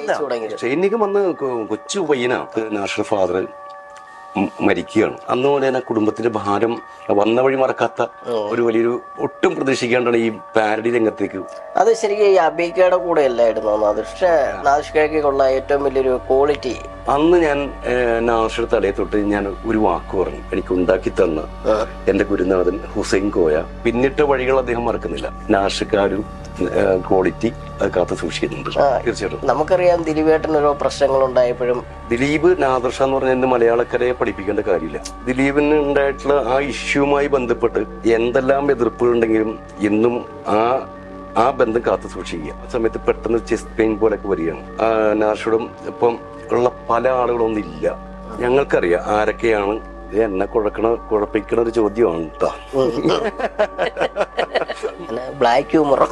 അഭിനയിച്ചു തുടങ്ങിയത്? ട്രെയിനിങ് വന്ന് കൊച്ചു പയ്യനാണ്. നാഷണൽ ഫാദർ മരിക്കുകയാണ്. അന്ന് പോലെ തന്നെ കുടുംബത്തിന്റെ ഭാരം വന്ന വഴി മറക്കാത്ത ഒരു വലിയൊരു ഒട്ടും പ്രതീക്ഷിക്കാണ്ടാണ് ഈ പാരഡി രംഗത്തേക്ക്. അത് ശരിക്കും ഈ അബീക്കയുടെ കൂടെ അല്ലായിരുന്നു നാദിഷ്കയ്ക്കുള്ള ഏറ്റവും വലിയൊരു ക്വാളിറ്റി? അന്ന് ഞാൻ നാദിഷയുടെ തലയെ തൊട്ട് ഞാൻ ഒരു വാക്ക് പറഞ്ഞു. എനിക്ക് ഉണ്ടാക്കി തന്ന എന്റെ ഗുരുനാഥൻ ഹുസൈൻ കോയ പിന്നിട്ട വഴികൾ അദ്ദേഹം മറക്കുന്നില്ല. നാദിഷക്ക് ആ ഒരു ക്വാളിറ്റി കാത്തു സൂക്ഷിക്കുന്നുണ്ട്. തീർച്ചയായിട്ടും നമുക്കറിയാം ദിലീപേട്ടൻ ഓരോ പ്രശ്നങ്ങൾ ഉണ്ടായപ്പോഴും ദിലീപ് നാദിർഷ എന്ന് പറഞ്ഞ ഇന്ന് മലയാളക്കരയെ പഠിപ്പിക്കേണ്ട കാര്യമില്ല. ദിലീപിന് ഉണ്ടായിട്ടുള്ള ആ ഇഷ്യൂമായി ബന്ധപ്പെട്ട് എന്തെല്ലാം എതിർപ്പുകൾ ഉണ്ടെങ്കിലും എന്നും ആ ബന്ധം കാത്തു സൂക്ഷിക്കുക. ആ സമയത്ത് പെട്ടെന്ന് ചെസ്റ്റ് പെയിൻ പോലൊക്കെ വരികയാണ്. നാദിർഷയോടും ഇപ്പം ഉള്ള പല ആളുകളൊന്നും ഇല്ല. ഞങ്ങൾക്കറിയാം ആരൊക്കെയാണ് എന്നെ കുഴപ്പിക്കണ ഒരു ചോദ്യമാണ് കേട്ടോ. ബ്ലാക്ക് ഹ്യൂമറോ?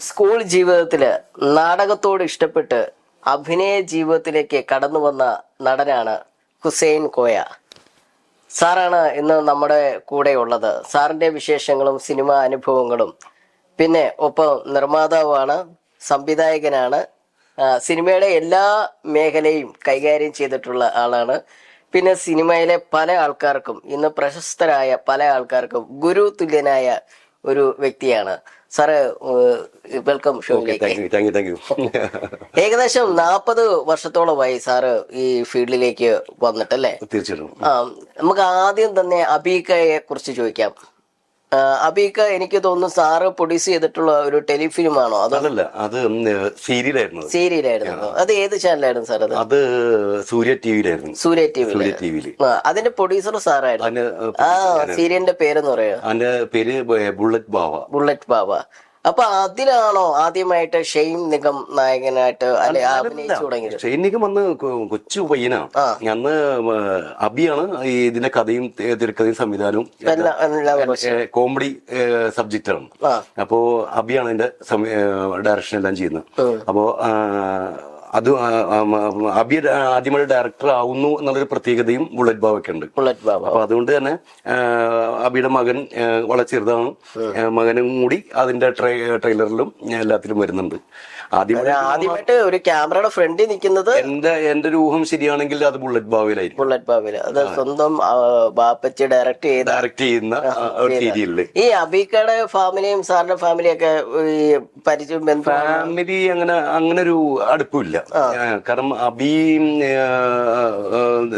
സ്കൂൾ ജീവിതത്തില് നാടകത്തോട് ഇഷ്ടപ്പെട്ട് അഭിനയ ജീവിതത്തിലേക്ക് കടന്നു വന്ന നടനാണ് ഹുസൈൻ കോയ. സാറാണ് ഇന്ന് നമ്മുടെ കൂടെ ഉള്ളത്. സാറിന്റെ വിശേഷങ്ങളും സിനിമാ അനുഭവങ്ങളും, പിന്നെ ഒപ്പം നിർമ്മാതാവാണ്, സംവിധായകനാണ്, സിനിമയുടെ എല്ലാ മേഖലയും കൈകാര്യം ചെയ്തിട്ടുള്ള ആളാണ്. പിന്നെ സിനിമയിലെ പല ആൾക്കാർക്കും, ഇന്ന് പ്രശസ്തരായ പല ആൾക്കാർക്കും ഗുരു തുല്യനായ ഒരു വ്യക്തിയാണ്. സാറ് വെൽക്കം ഷോയിലേക്ക്. ഏകദേശം 40 വർഷത്തോളമായി സാറ് ഈ ഫീൽഡിലേക്ക് വന്നിട്ടല്ലേ? തീർച്ചയായിട്ടും. നമുക്ക് ആദ്യം തന്നെ അബീക്കയെ കുറിച്ച് ചോദിക്കാം. അബീക്ക എനിക്ക് തോന്നുന്നു സാറ് പ്രൊഡ്യൂസ് ചെയ്തിട്ടുള്ള ഒരു ടെലിഫിലിം ആണോ? അതല്ല, അത് സീരിയലായിരുന്നു. അത് ഏത് ചാനലായിരുന്നു സാർ? അത് സൂര്യ ടിവിയിലായിരുന്നു. സൂര്യ ടിവിയില്. അതിന്റെ പ്രൊഡ്യൂസർ സാറായിരുന്നു. ആ സീരിയലിന്റെ പേരെന്ന് പറയാ? അതിന്റെ പേര് ബുള്ളറ്റ് ബാവ. അപ്പൊ അതിലാണോ ആദ്യമായിട്ട് ഷെയ്ൻ നിഗം നായകനായിട്ട് അല്ലെ അഭിനയിച്ചു തുടങ്ങിയത്? ഷെയ്ൻ നിഗം അന്ന് കൊച്ചു പയ്യനാണ്. അന്ന് അബിയാണ് ഇതിന്റെ കഥയും തിരക്കഥയും സംവിധാനവും കോമഡി സബ്ജക്റ്റ് ആണ്. അപ്പോ അബിയാണ് ഇതിന്റെ ഡയറക്ഷൻ എല്ലാം ചെയ്യുന്നത്. അപ്പോ അത് അബി ആദ്യമായി ഡയറക്ടർ ആവുന്നു എന്നുള്ളൊരു പ്രത്യേകതയും ബുള്ളറ്റ് ബാവയ്ക്ക് ഉണ്ട്. അപ്പൊ അതുകൊണ്ട് തന്നെ അബിയുടെ മകൻ വളരെ ചെറുതാണ്. മകനും കൂടി അതിന്റെ ട്രെയിലറിലും എല്ലാത്തിലും വരുന്നുണ്ട്. ആദ്യമായിട്ട് ഒരു ക്യാമറയുടെ ഫ്രണ്ടിൽ നിൽക്കുന്നത് എന്റെ ഒരു ഊഹം ശരിയാണെങ്കിൽ അത് ബുള്ളറ്റ് ബാവയിലായിരിക്കും. അത് സ്വന്തം ബാപ്പച്ചി ഡയറക്ട് ചെയ്യുന്ന സീരിയലില്. ഈ അബീക്കയുടെ ഫാമിലിയും സാറിന്റെ ഫാമിലിയൊക്കെ പരിചയം? ഫാമിലി അങ്ങനെ ഒരു അടുപ്പില്ല. കാരണം അബി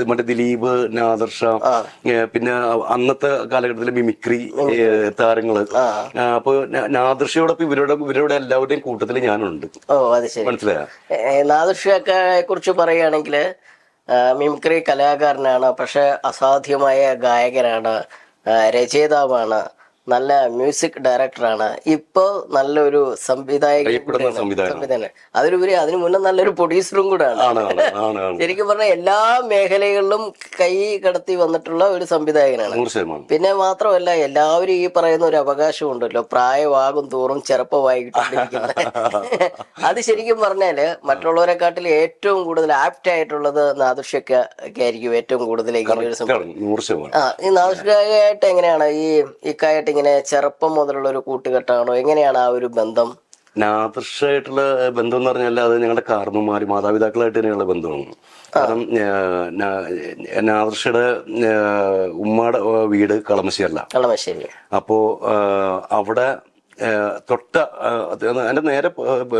മറ്റേ ദിലീപ്, നാദിർഷ, പിന്നെ അന്നത്തെ കാലഘട്ടത്തിലെ മിമിക്രി താരങ്ങള്. അപ്പൊ നാദിർഷയോടൊപ്പം ഇവരുടെ എല്ലാവരുടെയും കൂട്ടത്തിൽ ഞാനുണ്ട്. അത് ശരി. മനസ്സിലായോ? നാദിർഷയെ കുറിച്ച് പറയുകയാണെങ്കിൽ മിമിക്രി കലാകാരനാണ്, പക്ഷെ അസാധ്യമായ ഗായകനാണ്, രചയിതാവാണ്, നല്ല മ്യൂസിക് ഡയറക്ടറാണ്, ഇപ്പൊ നല്ലൊരു സംവിധായകൻ, അതിലുപരി അതിനു മുന്നേ നല്ലൊരു പ്രൊഡ്യൂസറും കൂടെയാണ്. ശരിക്കും പറഞ്ഞാൽ എല്ലാ മേഖലകളിലും കൈ കടത്തി വന്നിട്ടുള്ള ഒരു സംവിധായകനാണ്. പിന്നെ മാത്രമല്ല, എല്ലാവരും ഈ പറയുന്ന ഒരു അവകാശം ഉണ്ടല്ലോ, പ്രായമാകും തോറും ചെറുപ്പമായിക്കൊണ്ടിരിക്കുന്നത്. അത് ശരിക്കും പറഞ്ഞാല് മറ്റുള്ളവരെക്കാട്ടിൽ ഏറ്റവും കൂടുതൽ ആപ്റ്റ് ആയിട്ടുള്ളത് നാദിർഷയ്ക്ക് ആയിരിക്കും ഏറ്റവും കൂടുതൽ. ഈ നാദിർഷയായിട്ട് എങ്ങനെയാണ് ഇക്കായിട്ട് ഇങ്ങനെ ചെറുപ്പം മുതലുള്ള ഒരു കൂട്ടുകെട്ടാണോ? എങ്ങനെയാണ് ആ ഒരു ബന്ധം? നാദിർഷയായിട്ടുള്ള ബന്ധം എന്ന് പറഞ്ഞാൽ അത് ഞങ്ങളുടെ കാർന്നുമാര് മാതാപിതാക്കളായിട്ട് തന്നെയുള്ള ബന്ധമാണ്. കാരണം നാദിർഷയുടെ ഉമ്മയുടെ വീട് കളമശ്ശേരി. അപ്പോ അവിടെ തൊട്ട അതിന്റെ നേരെ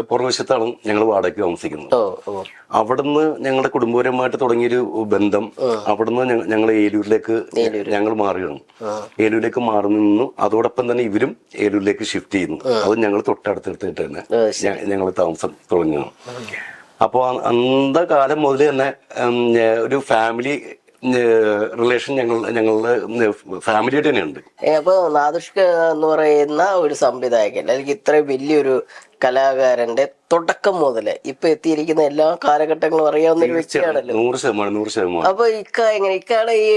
പുറകുവശത്താണ് ഞങ്ങൾ വാടകയ്ക്ക് താമസിക്കുന്നത്. അവിടുന്ന് ഞങ്ങളുടെ കുടുംബപരമായിട്ട് തുടങ്ങിയൊരു ബന്ധം അവിടുന്ന് ഞങ്ങൾ ഏലൂരിലേക്ക് ഞങ്ങൾ മാറുകയാണ്. ഏലൂരിലേക്ക് മാറി നിന്നു. അതോടൊപ്പം തന്നെ ഇവരും ഏലൂരിലേക്ക് ഷിഫ്റ്റ് ചെയ്യുന്നു. അത് ഞങ്ങൾ തൊട്ടടുത്തെടുത്തിട്ട് തന്നെ ഞങ്ങൾ താമസം തുടങ്ങുകയാണ്. അപ്പോൾ അന്ത കാലം മുതൽ തന്നെ ഒരു ഫാമിലി റിലേഷൻ ഞങ്ങളുടെ ഫാമിലിയായിട്ട് തന്നെയുണ്ട്. അപ്പൊ നാദിർഷ എന്ന് പറയുന്ന ഒരു സംവിധായകൻ, അല്ലെങ്കിൽ ഇത്ര വലിയൊരു കലാകാരന്റെ തുടക്കം മുതല് ഇപ്പൊ എത്തിയിരിക്കുന്ന എല്ലാ കാലഘട്ടങ്ങളും അറിയാവുന്ന ഒരു വ്യക്തിയാണല്ലോ. 100%. അപ്പൊ ഇക്കാടെ ഈ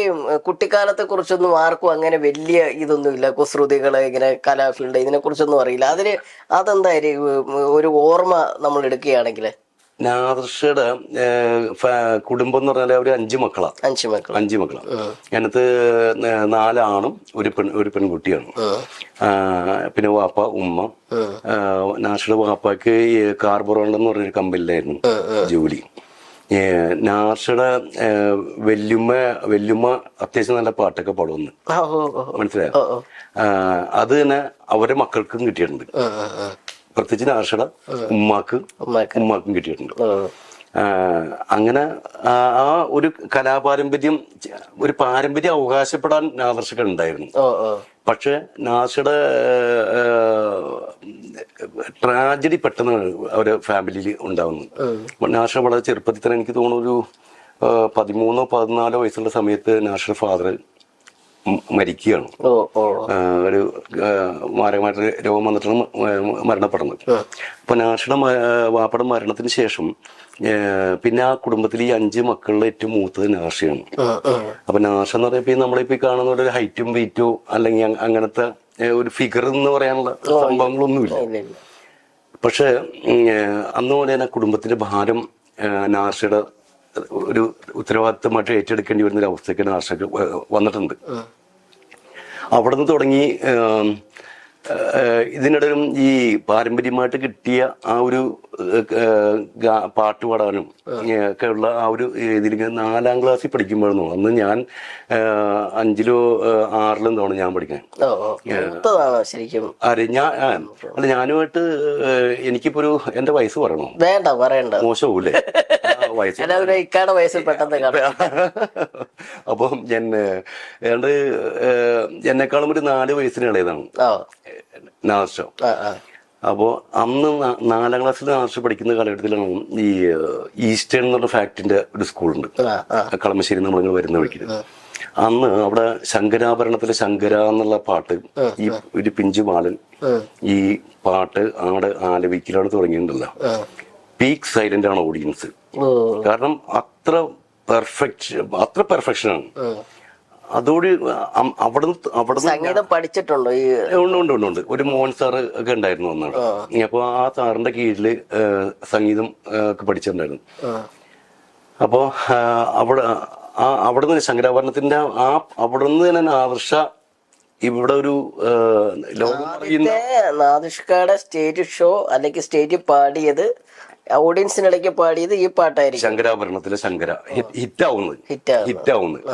കുട്ടിക്കാലത്തെ കുറിച്ചൊന്നും ആർക്കും അങ്ങനെ വലിയ ഇതൊന്നുമില്ല, കുസൃതികള് ഇങ്ങനെ കലാ ഫീൽഡ് ഇതിനെ കുറിച്ചൊന്നും അറിയില്ല. അതെന്തായാലും ഒരു ഓർമ്മ നമ്മൾ എടുക്കുകയാണെങ്കിൽ നാദർഷയുടെ കുടുംബം എന്ന് പറഞ്ഞാൽ അവര് 5 മക്കളാണ്. 5 മക്കളാണ്. അതിനകത്ത് 4 ആണും ഒരു പെൺകുട്ടിയാണ്. പിന്നെ വാപ്പ, ഉമ്മ. നാദർഷയുടെ വാപ്പയ്ക്ക് കാർബറോണ്ട് എന്ന് പറഞ്ഞൊരു കമ്പനിയിലായിരുന്നു ജോലി. നാദർഷയുടെ വല്യുമ്മ അത്യാവശ്യം നല്ല പാട്ടൊക്കെ പാടുമെന്ന് മനസ്സിലായോ. അത് തന്നെ അവരുടെ മക്കൾക്കും കിട്ടിയിട്ടുണ്ട്. പ്രത്യേകിച്ച് നാദർഷയുടെ ഉമ്മാക്കും കിട്ടിയിട്ടുണ്ട്. അങ്ങനെ ആ ഒരു കലാപാരമ്പര്യം, ഒരു പാരമ്പര്യം അവകാശപ്പെടാൻ നാദർഷക്ക് ഉണ്ടായിരുന്നു. പക്ഷെ നാദർഷയുടെ ട്രാജഡി പെട്ടെന്ന് അവരുടെ ഫാമിലിയിൽ ഉണ്ടാവുന്നു. നാദർഷ വളരെ ചെറുപ്പത്തിൽ തന്നെ, എനിക്ക് തോന്നുന്നു ഒരു 13-14 വയസ്സുള്ള സമയത്ത് നാദർഷയുടെ ഫാദർ മരിക്കുകയാണ്. ഒരു മാരകമായിട്ട് രോഗം വന്നിട്ടാണ് മരണപ്പെടുന്നത്. അപ്പൊ നാദർഷയുടെ വാപ്പയുടെ മരണത്തിന് ശേഷം പിന്നെ ആ കുടുംബത്തിൽ ഈ 5 മക്കളിൽ ഏറ്റവും മൂത്തത് നാദർഷയാണ്. അപ്പൊ നാദർഷ എന്ന് പറയുമ്പോ നമ്മളിപ്പോ കാണുന്ന ഒരു ഹൈറ്റും വെയിറ്റോ അല്ലെങ്കിൽ അങ്ങനത്തെ ഒരു ഫിഗർ എന്ന് പറയാനുള്ള സംഭവങ്ങളൊന്നുമില്ല. പക്ഷെ അന്ന് പോലെ തന്നെ കുടുംബത്തിന്റെ ഭാരം നാദർഷയുടെ ഒരു ഉത്തരവാദിത്തമായിട്ട് ഏറ്റെടുക്കേണ്ടി വരുന്ന ഒരു അവസ്ഥയ്ക്ക് നാദർഷക്ക് വന്നിട്ടുണ്ട്. അവിടെ നിന്ന് തുടങ്ങി ഇതിനിടയിലും ഈ പാരമ്പര്യമായിട്ട് കിട്ടിയ ആ ഒരു പാട്ട് പാടാനും ഒക്കെ ഉള്ള ആ ഒരു ഇതിലേക്ക് 4ാം ക്ലാസ്സിൽ പഠിക്കുമ്പോഴെന്നോ, അന്ന് ഞാൻ 5ലോ 6ലോ തോന്നുന്നു ഞാൻ പഠിക്കുന്നത്. അല്ല ഞാനുമായിട്ട് എനിക്കിപ്പോ എന്റെ വയസ്സ് പറയണോ? വേണ്ട, മോശമൂല്ലേ വയസ്സ്? അപ്പം ഞാൻ ഏതാണ്ട് എന്നെക്കാളും ഒരു 4 വയസ്സിന് ഇളയതാണ് നാദർഷ. അപ്പോ അന്ന് 4ാം ക്ലാസ്സിൽ നാദർഷ പഠിക്കുന്ന കാലഘട്ടത്തിലാണ് ഈ ഈസ്റ്റേൺ എന്നുള്ള ഫാക്ടിന്റെ ഒരു സ്കൂളുണ്ട് കളമശ്ശേരി നമ്മളിങ്ങനെ വരുന്ന വഴിക്ക്. അന്ന് അവിടെ ശങ്കരാഭരണത്തിലെ ശങ്കര എന്നുള്ള പാട്ട് ഈ ഒരു പിഞ്ചു ബാലൻ ഈ പാട്ട് അവിടെ ആലപിക്കലാണ് തുടങ്ങിയിട്ടുണ്ടല്ലോ. പീക്ക് സൈലന്റ് ആണ് ഓഡിയൻസ്. കാരണം അത്ര പെർഫെക്ഷനാണ്. അതോട് അവിടെ സംഗീതം പഠിച്ചിട്ടുണ്ടോ? ഉണ്ട്. ഒരു മോഹൻ സാറ് ഒക്കെ ഉണ്ടായിരുന്നു അന്നാണ്. അപ്പൊ ആ സാറിന്റെ കീഴില് സംഗീതം ഒക്കെ പഠിച്ചിട്ടുണ്ടായിരുന്നു. അപ്പോ അവിടെ നിന്ന് ശങ്കരാഭരണത്തിന്റെ അവിടെ നിന്ന് തന്നെ നാദർഷ ഇവിടെ ഒരു നാദർഷയുടെ സ്റ്റേജ് ഷോ അല്ലെങ്കിൽ സ്റ്റേജിൽ പാടിയത്, ഓഡിയൻസിനിടയ്ക്ക് പാടിയത് ഈ പാട്ടായിരിക്കും. ശങ്കരാഭരണത്തിലെ ശങ്കര ഹിറ്റാവുന്നത്.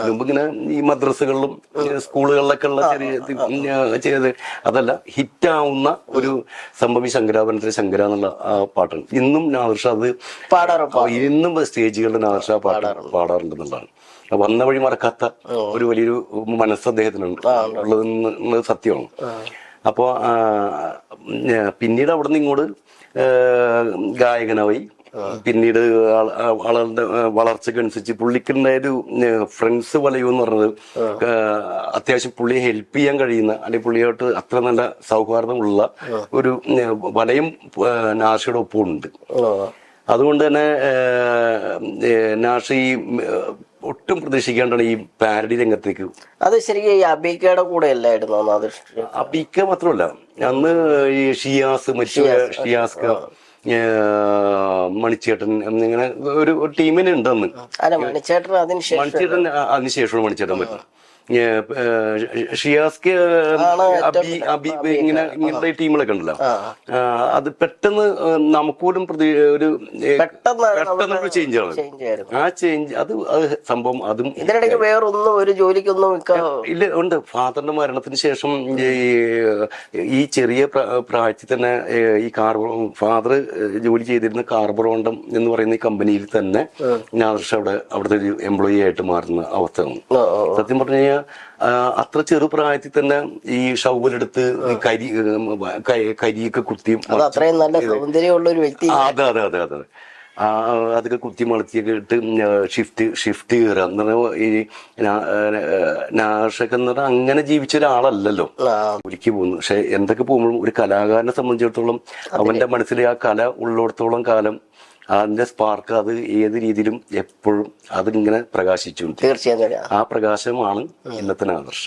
മുമ്പ് ഇങ്ങനെ ഈ മദ്രസകളിലും സ്കൂളുകളിലൊക്കെ ഉള്ള ചെറിയ അതല്ല, ഹിറ്റാവുന്ന ഒരു സംഭവം ശങ്കരാഭരണത്തിലെ ശങ്കര എന്നുള്ള ആ പാട്ടാണ്. ഇന്നും നാദർഷ അത് ഇന്നും സ്റ്റേജുകളിൽ നാദർഷ പാടാറുണ്ടെന്നുള്ളതാണ്. വന്ന വഴി മറക്കാത്ത ഒരു വലിയൊരു മനസ്സ് അദ്ദേഹത്തിനുണ്ട് ഉള്ളതെന്ന് സത്യമാണ്. അപ്പോ പിന്നീട് അവിടെ നിന്ന് ഇങ്ങോട്ട് ഗായകനായി. പിന്നീട് ആളുടെ വളർച്ചക്കനുസരിച്ച് പുള്ളിക്കുണ്ടായൊരു ഫ്രണ്ട്സ് വലയം എന്ന് പറഞ്ഞത് അത്യാവശ്യം പുള്ളിയെ ഹെൽപ്പ് ചെയ്യാൻ കഴിയുന്ന, അല്ലെങ്കിൽ പുള്ളിയോട്ട് അത്ര നല്ല സൗഹാർദ്ദമുള്ള ഒരു വലയം നാദർഷയുടെ ഒപ്പം ഉണ്ട്. അതുകൊണ്ട് തന്നെ നാദർഷ ഈ ഒട്ടും പ്രതീക്ഷിക്കാണ്ടാണ് ഈ പാരഡി രംഗത്തേക്ക്. അത് ശരിക്കും ഈ അബീക്കയുടെ കൂടെ അല്ലായിരുന്നു? അബീക്ക മാത്രമല്ല, അന്ന് ഈ ഷിയാസ് മണിച്ചേട്ടൻ എന്നിങ്ങനെ ഒരു ടീമിന് ഉണ്ടെന്ന്. മണിച്ചേട്ടൻ അതിനുശേഷമാണ് മണിച്ചേട്ടൻ പറ്റുന്നത്. ഷിയാസ്ക്ക് ഇങ്ങനത്തെ ടീമുകളൊക്കെ ഉണ്ടല്ലോ. അത് പെട്ടെന്ന് നമുക്കൂടും ഒരു പെട്ടെന്നൊരു ചേഞ്ച് ആണ്. ആ ചേഞ്ച് അത് സംഭവം അതും ഇതിനിടയ്ക്ക് വേറൊന്നും ഒരു ജോലിക്കൊന്നും ഇല്ല. ഉണ്ട്. ഫാദറിന്റെ മരണത്തിന് ശേഷം ഈ ചെറിയ പ്രായത്തിൽ തന്നെ ഈ ഫാദർ ജോലി ചെയ്തിരുന്ന കാർബറോണ്ടം എന്ന് പറയുന്ന ഈ കമ്പനിയിൽ തന്നെ നാദർഷ അവിടുത്തെ ഒരു എംപ്ലോയി ആയിട്ട് മാറുന്ന അവസ്ഥയാണ്. സത്യം പറഞ്ഞു കഴിഞ്ഞാൽ അത്ര ചെറുപ്രായത്തിൽ തന്നെ ഈ ഷൗവലെടുത്ത് കരിയൊക്കെ കുത്തി, അത്രയും നല്ല സൗന്ദര്യമുള്ള ഒരു വ്യക്തി. അതെ അതൊക്കെ കുത്തി മളത്തിയൊക്കെ ഇട്ട് ഷിഫ്റ്റ് കയറുക എന്ന് പറഞ്ഞാൽ ഈ നാദർഷക്ക് എന്ന് പറഞ്ഞാൽ അങ്ങനെ ജീവിച്ച ഒരാളല്ലല്ലോ ഒരിക്കൽ പോകുന്നു. പക്ഷെ എന്തൊക്കെ പോകുമ്പോഴും ഒരു കലാകാരനെ സംബന്ധിച്ചിടത്തോളം അവന്റെ മനസ്സിലെ ആ കല ഉള്ളിടത്തോളം കാലം അതിന്റെ സ്പാർക്ക് അത് ഏത് രീതിയിലും എപ്പോഴും അതിങ്ങനെ പ്രകാശിച്ചു. തീർച്ചയായും ആ പ്രകാശമാണ് ഇന്നത്തെ നാദർഷ.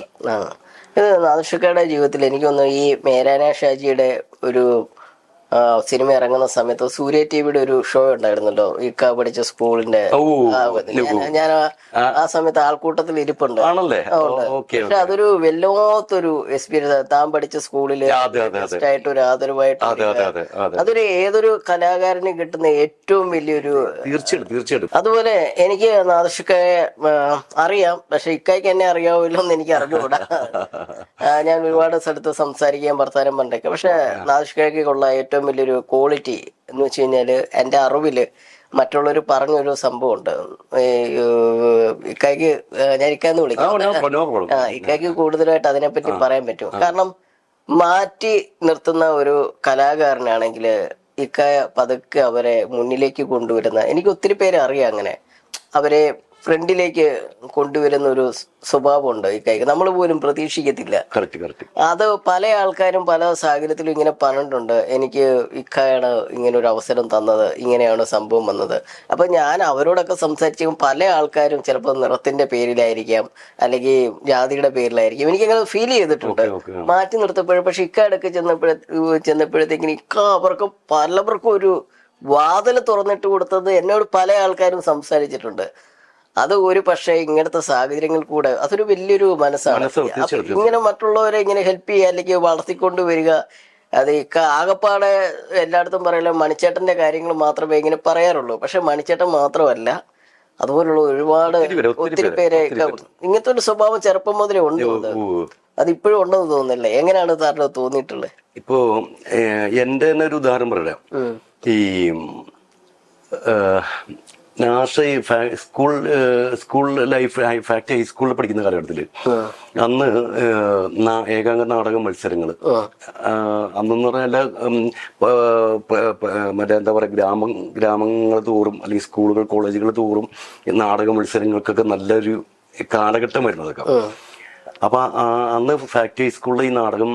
നാദർഷയുടെ ജീവിതത്തിൽ എനിക്ക് തോന്നുന്നു ഈ മേരാന ഷാജിയുടെ ഒരു സിനിമ ഇറങ്ങുന്ന സമയത്ത് സൂര്യ ടിവിയുടെ ഒരു ഷോ ഉണ്ടായിരുന്നല്ലോ, ഇക്ക പഠിച്ച സ്കൂളിന്റെ. ഞാൻ ആ സമയത്ത് ആൾക്കൂട്ടത്തിൽ ഇരിപ്പുണ്ട്. പക്ഷെ അതൊരു വല്ലാത്തൊരു എക്സ്പീരിയൻസ്. താൻ പഠിച്ച സ്കൂളില് ആയിട്ട് ഒരു ആദരവായിട്ട് അതൊരു ഏതൊരു കലാകാരന് കിട്ടുന്ന ഏറ്റവും വലിയൊരു. തീർച്ചയായിട്ടും. അതുപോലെ എനിക്ക് നാദർഷിക്കയെ അറിയാം, പക്ഷെ ഇക്കായ്ക്ക് എന്നെ അറിയാവില്ലോ എന്ന് എനിക്ക് അറിഞ്ഞുകൂടാ. ഞാൻ ഒരുപാട് സ്ഥലത്ത് സംസാരിക്കാൻ വർത്താനം പണ്ടൊക്കെ. പക്ഷെ നാദർഷിക്കയ്ക്ക് ഉള്ള ഏറ്റവും വലിയൊരു ക്വാളിറ്റി എന്ന് വെച്ച് കഴിഞ്ഞാല് എന്റെ അറിവില് മറ്റുള്ളവർ പറഞ്ഞൊരു സംഭവമുണ്ട്. ഇക്കായ്ക്ക് ഞാൻ ഇക്കാന്ന് വിളിക്കാം. ഇക്കായ്ക്ക് കൂടുതലായിട്ട് അതിനെപ്പറ്റി പറയാൻ പറ്റും. കാരണം മാറ്റി നിർത്തുന്ന ഒരു കലാകാരനാണെങ്കിൽ ഇക്കായ പതുക്കെ അവരെ മുന്നിലേക്ക് കൊണ്ടുവരുന്ന, എനിക്ക് ഒത്തിരി പേരെ അറിയാം അങ്ങനെ, അവരെ ഫ്രണ്ടിലേക്ക് കൊണ്ടുവരുന്ന ഒരു സ്വഭാവമുണ്ട് ഇക്കായ്ക്ക്. നമ്മൾ പോലും പ്രതീക്ഷിക്കത്തില്ല. അത് പല ആൾക്കാരും പല സാഹചര്യത്തിലും ഇങ്ങനെ പറഞ്ഞിട്ടുണ്ട്, എനിക്ക് ഇക്കായാണ് ഇങ്ങനെ ഒരു അവസരം തന്നത്, ഇങ്ങനെയാണ് സംഭവം വന്നത്. അപ്പൊ ഞാൻ അവരോടൊക്കെ സംസാരിച്ചും പല ആൾക്കാരും ചിലപ്പോൾ നിറത്തിന്റെ പേരിലായിരിക്കാം, അല്ലെങ്കിൽ ജാതിയുടെ പേരിലായിരിക്കും. എനിക്കങ്ങനെ ഫീൽ ചെയ്തിട്ടുണ്ട് മാറ്റി നിർത്തപ്പോഴും. പക്ഷെ ഇക്കാടൊക്കെ ചെന്നപ്പോഴത്തേക്കിന് അവർക്ക് പലവർക്കും ഒരു വാതിൽ തുറന്നിട്ട് കൊടുത്തത് എന്നോട് പല ആൾക്കാരും സംസാരിച്ചിട്ടുണ്ട്. അത് ഒരു പക്ഷേ ഇങ്ങനത്തെ സാഹചര്യങ്ങൾ കൂടെ അതൊരു വലിയൊരു മനസ്സാണ്. ഇങ്ങനെ മറ്റുള്ളവരെ ഇങ്ങനെ ഹെൽപ്പ് ചെയ്യുക അല്ലെങ്കിൽ വളർത്തിക്കൊണ്ട് വരിക. അത് ആകപ്പാടെ എല്ലായിടത്തും പറയല്ലോ മണിച്ചേട്ടന്റെ കാര്യങ്ങൾ മാത്രമേ ഇങ്ങനെ പറയാറുള്ളൂ. പക്ഷെ മണിച്ചേട്ടൻ മാത്രമല്ല, അതുപോലുള്ള ഒരുപാട് ഒത്തിരി പേരെ ഇങ്ങനത്തെ ഒരു സ്വഭാവം ചെറുപ്പം മുതലേ ഉണ്ട്. അത് ഇപ്പോഴും ഉണ്ടെന്ന് തോന്നുന്നില്ലേ? എങ്ങനെയാണ് സാറിന് തോന്നിയിട്ടുള്ളത്? ഇപ്പോ എന്റെ തന്നെ ഒരു ഉദാഹരണം പറയാം. ഈ സ്കൂൾ ലൈഫ് ഫാക്ട് ഹൈസ്കൂളിൽ പഠിക്കുന്ന കാലഘട്ടത്തില് അന്ന് ഏകാംഗ നാടക മത്സരങ്ങള് അന്നെന്ന് പറഞ്ഞാൽ മറ്റേ എന്താ പറയാ ഗ്രാമങ്ങൾ തോറും അല്ലെങ്കിൽ സ്കൂളുകൾ കോളേജുകൾ തോറും നാടക മത്സരങ്ങൾക്കൊക്കെ നല്ലൊരു കാലഘട്ടമായിരുന്നു അതൊക്കെ. അപ്പൊ അന്ന് ഫാക്ടറി സ്കൂളിൽ ഈ നാടകം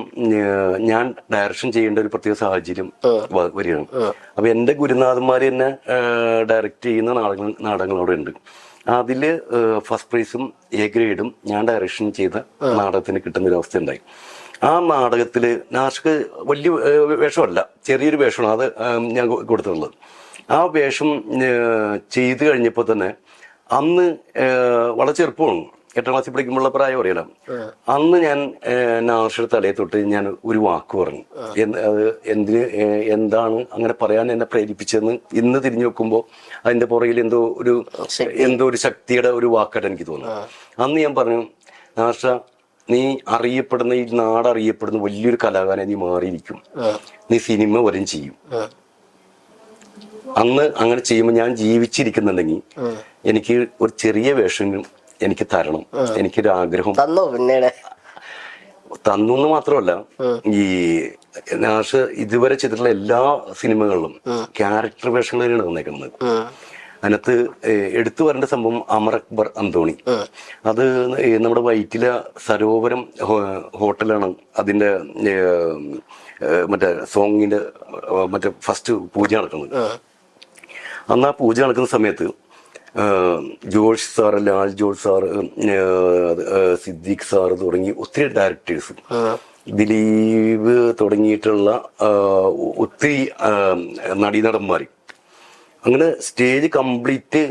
ഞാൻ ഡയറക്ഷൻ ചെയ്യേണ്ട ഒരു പ്രത്യേക സാഹചര്യം വരികയാണ്. അപ്പൊ എന്റെ ഗുരുനാഥന്മാര് തന്നെ ഡയറക്റ്റ് ചെയ്യുന്ന നാടകങ്ങളവിടെ ഉണ്ട്. അതില് ഫസ്റ്റ് പ്രൈസും എ ഗ്രേഡും ഞാൻ ഡയറക്ഷൻ ചെയ്ത നാടകത്തിന് കിട്ടുന്ന ഒരു അവസ്ഥ ഉണ്ടായി. ആ നാടകത്തില് നാഷക്ക് വലിയ വേഷമല്ല, ചെറിയൊരു വേഷമാണ് അത് ഞാൻ കൊടുത്തിട്ടുള്ളത്. ആ വേഷം ചെയ്തു കഴിഞ്ഞപ്പോ തന്നെ അന്ന് വളരെ ചെറുപ്പമാണ്, 8ാം ക്ലാസ്സിൽ പഠിക്കുമ്പോഴുള്ള പ്രായം അറിയാലോ. അന്ന് ഞാൻ നാഷയുടെ തലയെ തൊട്ട് ഞാൻ ഒരു വാക്ക് പറഞ്ഞു. അത് എന്താണ് അങ്ങനെ പറയാൻ എന്നെ പ്രേരിപ്പിച്ചതെന്ന് ഇന്ന് തിരിഞ്ഞു നോക്കുമ്പോൾ അതിന്റെ പുറകിൽ എന്തോ ഒരു ശക്തിയുടെ ഒരു വാക്കായിട്ട് എനിക്ക് തോന്നുന്നു. അന്ന് ഞാൻ പറഞ്ഞു, നാഷ, നീ അറിയപ്പെടുന്ന ഈ നാടറിയപ്പെടുന്ന വലിയൊരു കലാകാരനെ നീ മാറിയിരിക്കും, നീ സിനിമ വരും ചെയ്യും. അന്ന് അങ്ങനെ ചെയ്യുമ്പോൾ ഞാൻ ജീവിച്ചിരിക്കുന്നുണ്ടെങ്കിൽ എനിക്ക് ഒരു ചെറിയ വേഷം എനിക്ക് തരണം, എനിക്കൊരു ആഗ്രഹം തന്നു എന്ന് മാത്രമല്ല, ഈ നാഷ് ഇതുവരെ ചെയ്തിട്ടുള്ള എല്ലാ സിനിമകളിലും ക്യാരക്ടർ വേഷങ്ങൾ തന്നെയാണ് തന്നേക്കുന്നത്. അതിനകത്ത് എടുത്തു വരേണ്ട സംഭവം അമർ അക്ബർ അന്തോണി. അത് നമ്മുടെ വൈറ്റില സരോവരം ഹോട്ടലാണ് അതിന്റെ മറ്റേ സോങ്ങിന്റെ മറ്റേ ഫസ്റ്റ് പൂജ നടക്കുന്നത്. അന്ന് ആ പൂജ നടക്കുന്ന സമയത്ത് George sir, Lal George sir, Siddique sir തുടങ്ങി ഒത്തിരി ഡയറക്ടേഴ്സ്, ദിലീപ് തുടങ്ങിയിട്ടുള്ള ഒത്തിരി നടീനടന്മാർ, അങ്ങനെ സ്റ്റേജ് കംപ്ലീറ്റ്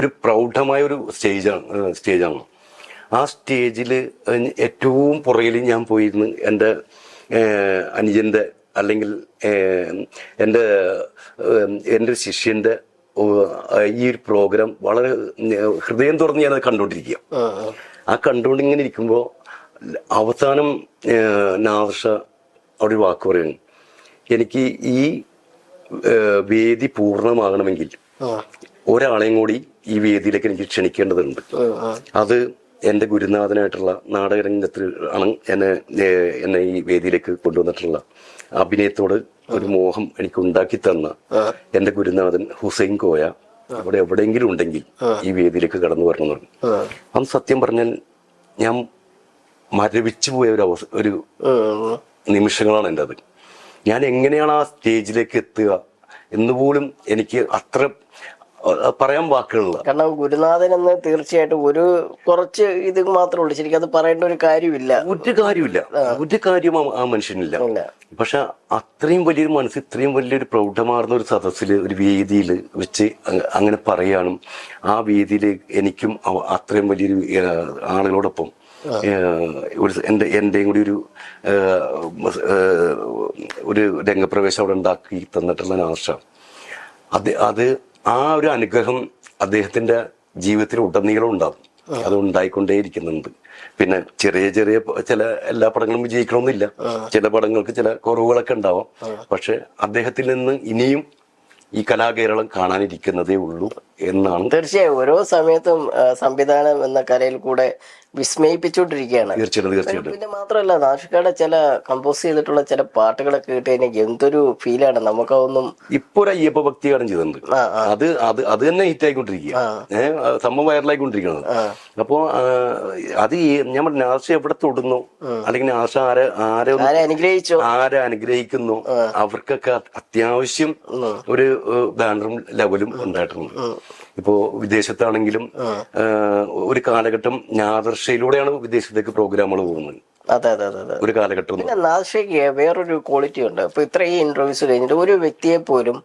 ഒരു പ്രൗഢമായ ഒരു സ്റ്റേജാണ്. ആ സ്റ്റേജിൽ ഏറ്റവും പുറകിൽ ഞാൻ പോയിരുന്ന് എൻ്റെ അനുജൻ്റെ അല്ലെങ്കിൽ എൻ്റെ ഒരു ശിഷ്യന്റെ ഈ ഒരു പ്രോഗ്രാം വളരെ ഹൃദയം തുറന്ന് ഞാനത് കണ്ടുകൊണ്ടിരിക്കുക. ആ കണ്ടുകൊണ്ടിങ്ങനെ ഇരിക്കുമ്പോൾ അവസാനം നാദർഷ അവിടെ ഒരു വാക്ക് പറയുന്നു, എനിക്ക് ഈ വേദി പൂർണ്ണമാകണമെങ്കിൽ ഒരാളെയും കൂടി ഈ വേദിയിലേക്ക് എനിക്ക് ക്ഷണിക്കേണ്ടതുണ്ട്. അത് എൻ്റെ ഗുരുനാഥനായിട്ടുള്ള നാടകരംഗത്തിൽ ആണ് എന്നെ ഈ വേദിയിലേക്ക് കൊണ്ടുവന്നിട്ടുള്ള അഭിനയത്തോട് ഒരു മോഹം എനിക്ക് ഉണ്ടാക്കി തന്ന എന്റെ ഗുരുനാഥൻ ഹുസൈൻ കോയ ഇവിടെ എവിടെയെങ്കിലും ഉണ്ടെങ്കിൽ ഈ വേദിയിലേക്ക് കടന്നു വരണം എന്ന് പറഞ്ഞു. അന്ന് സത്യം പറഞ്ഞാൽ ഞാൻ മരവിച്ചു പോയ ഒരു നിമിഷങ്ങളാണ് എൻ്റെ അത്. ഞാൻ എങ്ങനെയാണ് ആ സ്റ്റേജിലേക്ക് എത്തുക എന്നുപോലും എനിക്ക് അത്ര പറയാൻ വാക്കുകളില്ല. കാരണം ഗുരുനാഥൻ എന്ന് തീർച്ചയായിട്ടും ഒരു കുറച്ച് ഇത് മാത്രമേ ഉള്ളൂ, ശരിക്കും അത് പറയേണ്ട ഒരു കാര്യമില്ല. ഒരു കാര്യം ആ മനുഷ്യനില്ല. പക്ഷെ അത്രയും വലിയൊരു മനസ്സ്, ഇത്രയും വലിയൊരു പ്രൗഢമാർന്ന ഒരു സദസ്സിൽ, ഒരു വേദിയിൽ വെച്ച് അങ്ങനെ പറയാനും, ആ വേദിയിൽ എനിക്കും അത്രയും വലിയൊരു ആളുകളോടൊപ്പം എന്റെയും കൂടി ഒരു രംഗപ്രവേശം അവിടെ ഉണ്ടാക്കി തന്നിട്ടുള്ള നാർഷ, അത് ആ ഒരു അനുഗ്രഹം അദ്ദേഹത്തിന്റെ ജീവിതത്തിൽ ഉടനീളം ഉണ്ടാകും. അത് ഉണ്ടായിക്കൊണ്ടേയിരിക്കുന്നുണ്ട്. പിന്നെ ചെറിയ ചെറിയ ചില എല്ലാ പടങ്ങളും വിജയിക്കണമെന്നില്ല, ചില പടങ്ങൾക്ക് ചില കുറവുകളൊക്കെ ഉണ്ടാവാം. പക്ഷെ അദ്ദേഹത്തിൽ നിന്ന് ഇനിയും ഈ കലാകേരളം കാണാനിരിക്കുന്നതേ ഉള്ളൂ എന്നാണ്. തീർച്ചയായും ഓരോ സമയത്തും സംവിധാനം എന്ന കലയിൽ കൂടെ വിസ്മയിപ്പിച്ചുകൊണ്ടിരിക്കുകയാണ്. തീർച്ചയായിട്ടും. പിന്നെ മാത്രമല്ല, നാഷികയുടെ ചില കമ്പോസ് ചെയ്തിട്ടുള്ള ചില പാട്ടുകളൊക്കെ കേട്ട് കഴിഞ്ഞാൽ എന്തൊരു ഫീലാണ് നമുക്കൊന്നും. ഇപ്പൊ ഒരു അയ്യപ്പ ഭക്തി ഗാനം ചെയ്തിട്ടുണ്ട്, അത് തന്നെ ഹിറ്റ് ആയിക്കൊണ്ടിരിക്കുക, സംഭവം വൈറലായിക്കൊണ്ടിരിക്കുന്നത്. അപ്പോ അത് ഞാൻ പറഞ്ഞു, നാഷ എവിടെ തൊടുന്നു, അല്ലെങ്കിൽ നാഷ ആരെ അനുഗ്രഹിക്കുന്നു, അവർക്കൊക്കെ അത്യാവശ്യം ഒരു ബാനറും ലെവലും ഉണ്ടായിട്ടുണ്ട്. ഇപ്പോ വിദേശത്താണെങ്കിലും ഒരു കാലഘട്ടം നാദർഷയിലൂടെയാണ് വിദേശത്തേക്ക് പ്രോഗ്രാമുകൾ പോകുന്നത്. അതെ അതെ അതെ. ഒരു കാലഘട്ടം നാദർഷയ്ക്ക് വേറൊരു ക്വാളിറ്റി ഉണ്ട്. ഇപ്പൊ ഇത്രയും ഇന്റർവ്യൂസ് കഴിഞ്ഞിട്ട് ഒരു വ്യക്തിയെ പോലും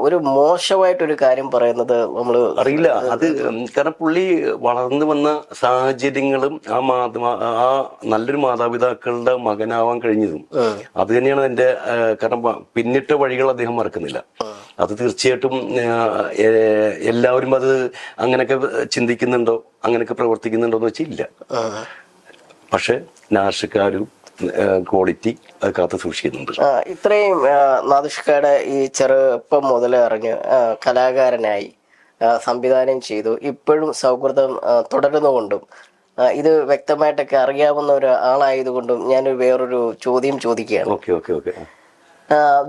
ഒരു മോശമായിട്ടൊരു കാര്യം പറയുന്നത് നമ്മൾ അറിയില്ല. അത് കാരണം പുള്ളി വളർന്നു വന്ന സാഹചര്യങ്ങളും ആ നല്ലൊരു മാതാപിതാക്കളുടെ മകനാവാൻ കഴിഞ്ഞതും അത് തന്നെയാണ് എന്റെ, കാരണം പിന്നിട്ട വഴികൾ അദ്ദേഹം മറക്കുന്നില്ല. അത് തീർച്ചയായിട്ടും എല്ലാവരും അത് അങ്ങനെയൊക്കെ ചിന്തിക്കുന്നുണ്ടോ, അങ്ങനെയൊക്കെ പ്രവർത്തിക്കുന്നുണ്ടോ എന്ന് വെച്ചാൽ ഇല്ല. പക്ഷെ നാഷിക്കാരു ക്വാളിറ്റി അത് കാത്തു സൂക്ഷിക്കുന്നുണ്ട്. ഇത്രയും നാദിഷ്കയുടെ ഈ ചെറുപ്പം മുതൽ ഇറങ്ങി കലാകാരനായി സംവിധാനം ചെയ്തു, ഇപ്പോഴും സൗഹൃദം തുടരുന്നുകൊണ്ടും ഇത് വ്യക്തമായിട്ടൊക്കെ അറിയാവുന്ന ഒരു ആളായതുകൊണ്ടും ഞാൻ വേറൊരു ചോദ്യം ചോദിക്കുകയാണ്.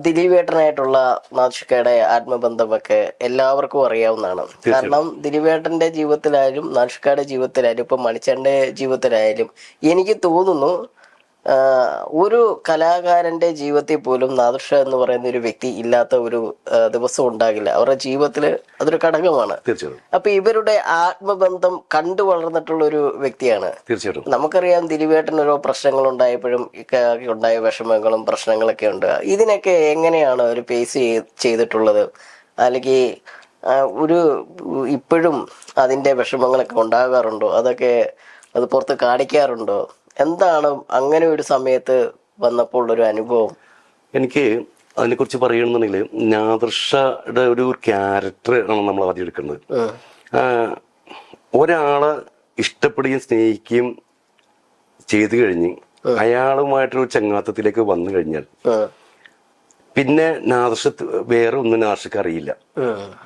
ദിലീപേട്ടനായിട്ടുള്ള നാദിഷ്കയുടെ ആത്മബന്ധമൊക്കെ എല്ലാവർക്കും അറിയാവുന്നതാണ്. കാരണം ദിലീപേട്ടന്റെ ജീവിതത്തിലായാലും നാദിഷ്കയുടെ ജീവിതത്തിലായാലും ഇപ്പൊ മണിച്ചേട്ടന്റെ ജീവിതത്തിലായാലും എനിക്ക് തോന്നുന്നു ഒരു കലാകാരന്റെ ജീവിതത്തിൽ പോലും നാദിർഷ എന്ന് പറയുന്ന ഒരു വ്യക്തി ഇല്ലാത്ത ഒരു ദിവസം ഉണ്ടാകില്ല. അവരുടെ ജീവിതത്തിൽ അതൊരു ഘടകമാണ്. അപ്പൊ ഇവരുടെ ആത്മബന്ധം കണ്ടു വളർന്നിട്ടുള്ള ഒരു വ്യക്തിയാണ്. നമുക്കറിയാം ദിലീപേട്ടൻ ഓരോ പ്രശ്നങ്ങൾ ഉണ്ടായപ്പോഴും ഉണ്ടായ വിഷമങ്ങളും പ്രശ്നങ്ങളൊക്കെ ഉണ്ട്. ഇതിനൊക്കെ എങ്ങനെയാണ് ഒരു ഫേസ് ചെയ്തിട്ടുള്ളത്? അല്ലെങ്കിൽ ഒരു ഇപ്പോഴും അതിന്റെ വിഷമങ്ങളൊക്കെ ഉണ്ടാകാറുണ്ടോ? അതൊക്കെ അത് പുറത്ത് കാണിക്കാറുണ്ടോ? എന്താണ് അങ്ങനെ ഒരു സമയത്ത് വന്നപ്പോൾ ഒരു അനുഭവം? എനിക്ക് അതിനെക്കുറിച്ച് പറയുകയാണെന്നുണ്ടെങ്കിൽ നാദിർഷയുടെ ഒരു ക്യാരക്ടർ ആണ് നമ്മൾ ആദ്യം എടുക്കുന്നത്. ഒരാളെ ഇഷ്ടപ്പെടുകയും സ്നേഹിക്കുകയും ചെയ്തു കഴിഞ്ഞ് അയാളുമായിട്ടൊരു ചങ്ങാത്തത്തിലേക്ക് വന്നു കഴിഞ്ഞാൽ പിന്നെ നാദിർഷ വേറെ ഒന്നും നാദിർഷക്ക് അറിയില്ല.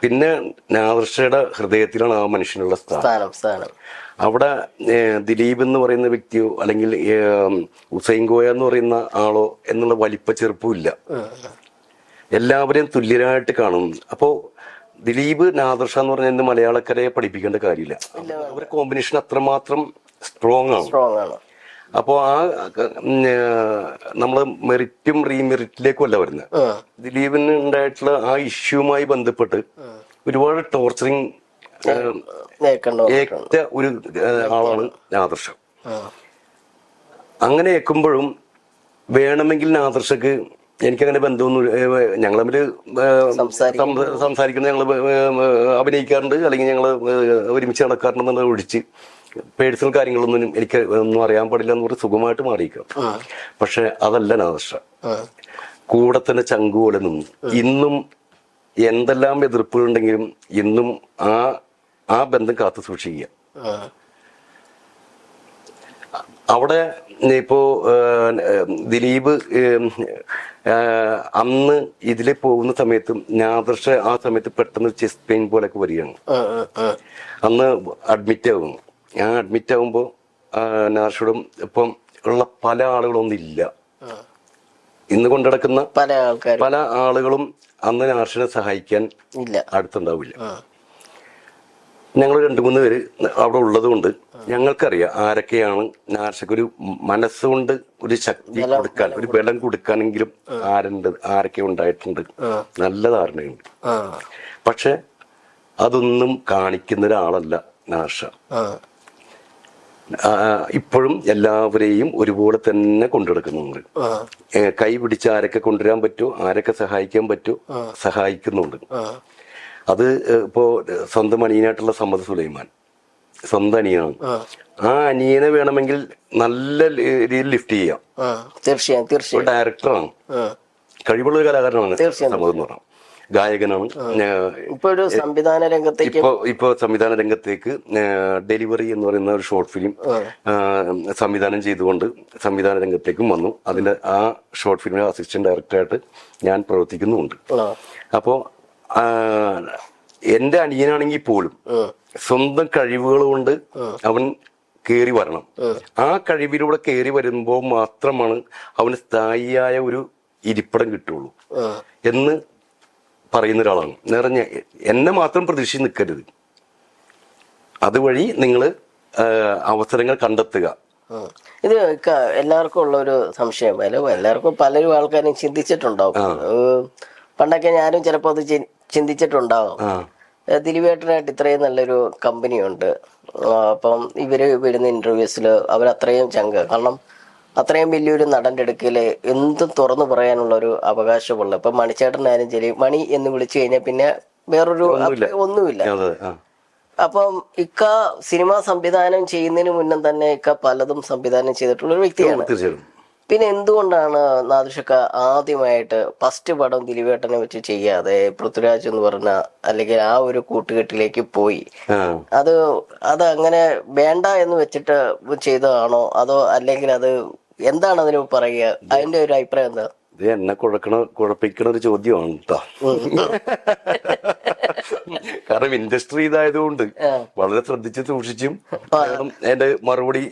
പിന്നെ നാദിർഷയുടെ ഹൃദയത്തിലാണ് ആ മനുഷ്യനുള്ള സ്ഥാനം. അവിടെ ദിലീപ് എന്ന് പറയുന്ന വ്യക്തിയോ അല്ലെങ്കിൽ ഹുസൈൻ കോയ എന്ന് പറയുന്ന ആളോ എന്നുള്ള വലിപ്പ ചെറുപ്പവും ഇല്ല. എല്ലാവരെയും തുല്യരായിട്ട് കാണും. അപ്പോ ദിലീപ് നാദിർഷ എന്ന് പറഞ്ഞാൽ മലയാളക്കരയെ പഠിപ്പിക്കേണ്ട കാര്യമില്ല. അവരുടെ കോമ്പിനേഷൻ അത്രമാത്രം സ്ട്രോങ് ആണ്. അപ്പോ ആ നമ്മള് മെറിറ്റും റീമെറിറ്റിലേക്കും അല്ല വരുന്നത്. ദിലീപിന് ഉണ്ടായിട്ടുള്ള ആ ഇഷ്യൂമായി ബന്ധപ്പെട്ട് ഒരുപാട് ടോർച്ചറിങ് ഏറ്റ ഒരു ആളാണ് നാദിർഷ. അങ്ങനെ ഏൽക്കുമ്പോഴും വേണമെങ്കിൽ നാദിർഷക്ക് എനിക്കങ്ങനെ ബന്ധമൊന്നും, ഞങ്ങൾ തമ്മില് സംസാരിക്കുന്നത്, ഞങ്ങൾ അഭിനയിക്കാറുണ്ട്, അല്ലെങ്കിൽ ഞങ്ങൾ ഒരുമിച്ച് നടക്കാറുണ്ടെന്നുള്ളത് ഒഴിച്ച് പേഴ്സണൽ കാര്യങ്ങളൊന്നും എനിക്ക് ഒന്നും അറിയാൻ പാടില്ല എന്ന് പറഞ്ഞ് സുഖമായിട്ട് മാറിയിരിക്കാം. പക്ഷെ അതല്ല നാദിർഷ. കൂടെ തന്നെ ചങ്കുപോലെ നിന്നു. ഇന്നും എന്തെല്ലാം എതിർപ്പുകളുണ്ടെങ്കിലും ഇന്നും ആ ബന്ധം കാത്തു സൂക്ഷിക്കുക. അവിടെ ഇപ്പോ ദിലീപ് അന്ന് ഇതിലെ പോകുന്ന സമയത്തും നാദിർഷ ആ സമയത്ത് പെട്ടെന്ന് ചെസ്റ്റ് പെയിൻ പോലൊക്കെ വരികയാണ്. അന്ന് അഡ്മിറ്റ് ആകുന്നു. ഞാൻ അഡ്മിറ്റ് ആകുമ്പോൾ നാദിർഷയോടും ഇപ്പം ഉള്ള പല ആളുകളൊന്നും ഇല്ല. ഇന്ന് കൊണ്ടുനടക്കുന്ന പല ആളുകളും അന്ന് നാദിർഷനെ സഹായിക്കാൻ അടുത്തുണ്ടാവില്ല. ഞങ്ങൾ 2-3 പേര് അവിടെ ഉള്ളത് കൊണ്ട് ഞങ്ങൾക്കറിയാം ആരൊക്കെയാണ് നാദിർഷയ്ക്ക് ഒരു മനസ്സുകൊണ്ട് ഒരു ശക്തി കൊടുക്കാൻ, ഒരു ബലം കൊടുക്കാനെങ്കിലും ആരൊക്കെ ഉണ്ടായിട്ടുണ്ട്. നല്ല ധാരണയുണ്ട്. പക്ഷെ അതൊന്നും കാണിക്കുന്ന ഒരാളല്ല നാഷ. ഇപ്പോഴും എല്ലാവരെയും ഒരുപോലെ തന്നെ കൊണ്ടുനടക്കുന്നുണ്ട്. കൈ പിടിച്ച് ആരൊക്കെ കൊണ്ടുവരാൻ പറ്റുമോ, ആരൊക്കെ സഹായിക്കാൻ പറ്റുമോ സഹായിക്കുന്നുണ്ട്. അത് ഇപ്പോ സ്വന്തം അനിയനായിട്ടുള്ള സമ്മദ് സുലൈമാൻ സ്വന്തം അനിയനാണ്. ആ അനിയനെ വേണമെങ്കിൽ നല്ല രീതിയിൽ ലിഫ്റ്റ് ചെയ്യാം. തീർച്ചയായും ഡയറക്ടറാണ്, കഴിവുള്ള ഒരു കലാകാരനാണ് സമ്മദ് എന്ന് പറഞ്ഞാൽ. ഗായകനാണ്. ഇപ്പൊ സംവിധാന രംഗത്തേക്ക് ഡെലിവറി എന്ന് പറയുന്ന ഒരു ഷോർട്ട് ഫിലിം സംവിധാനം ചെയ്തുകൊണ്ട് സംവിധാന രംഗത്തേക്കും വന്നു. അതിന്റെ ആ ഷോർട്ട് ഫിലിമിലെ അസിസ്റ്റന്റ് ഡയറക്ടറായിട്ട് ഞാൻ പ്രവർത്തിക്കുന്നുമുണ്ട്. അപ്പോ എന്റെ അനിയനാണെങ്കിൽ പോലും സ്വന്തം കഴിവുകൾ കൊണ്ട് അവൻ കയറി വരണം. ആ കഴിവിലൂടെ കയറി വരുമ്പോൾ മാത്രമാണ് അവന് സ്ഥായിയായ ഒരു ഇരിപ്പിടം കിട്ടുള്ളൂ എന്ന് പറയുന്ന ഒരാളാണ്. നിറഞ്ഞ എന്നെ മാത്രം പ്രതീക്ഷിച്ച് നിൽക്കരുത്, അതുവഴി നിങ്ങൾ അവസരങ്ങൾ കണ്ടെത്തുക. ഇത് എല്ലാവർക്കും ഉള്ള ഒരു സംശയം, എല്ലാവർക്കും പലരും ആൾക്കാരും ചിന്തിച്ചിട്ടുണ്ടാവും. പണ്ടൊക്കെ ഞാനും ചിലപ്പോൾ അത് ചിന്തിച്ചിട്ടുണ്ടാവും. ദിലീപേട്ടനായിട്ട് ഇത്രയും നല്ലൊരു കമ്പനിയുണ്ട്, അപ്പം ഇവര് വരുന്ന ഇന്റർവ്യൂസിൽ അവരത്രയും കാരണം അത്രയും വലിയൊരു നടന്റെ അടുക്കല് എന്തും തുറന്നു പറയാനുള്ള ഒരു അവകാശമുള്ള. ഇപ്പൊ മണിച്ചേട്ടനായാലും ശരി, മണി എന്ന് വിളിച്ചു കഴിഞ്ഞാൽ പിന്നെ വേറൊരു ഒന്നുമില്ല. അപ്പം ഇക്ക സിനിമ സംവിധാനം ചെയ്യുന്നതിന് മുന്നേ തന്നെ ഇക്ക പലതും സംവിധാനം ചെയ്തിട്ടുള്ള ഒരു വ്യക്തിയാണ്. പിന്നെ എന്തുകൊണ്ടാണ് നാദിർഷക്ക ആദ്യമായിട്ട് ഫസ്റ്റ് പടം ദിലീപേട്ടനെ വെച്ച് ചെയ്യാതെ പൃഥ്വിരാജ് എന്ന് പറഞ്ഞ അല്ലെങ്കിൽ ആ ഒരു കൂട്ടുകെട്ടിലേക്ക് പോയി? അത് അങ്ങനെ വേണ്ട എന്ന് വെച്ചിട്ട് ചെയ്തതാണോ, അതോ അല്ലെങ്കിൽ അത് എന്താണ് അതിന് പറയുക? അതിന്റെ ഒരു അഭിപ്രായം എന്താ? ഇത് എന്നെ കുഴപ്പിക്കണ ഒരു ചോദ്യമാണ് കേട്ടോ. കാരണം ഇൻഡസ്ട്രി ഇതായതുകൊണ്ട് വളരെ ശ്രദ്ധിച്ച് സൂക്ഷിച്ചും എന്റെ മറുപടി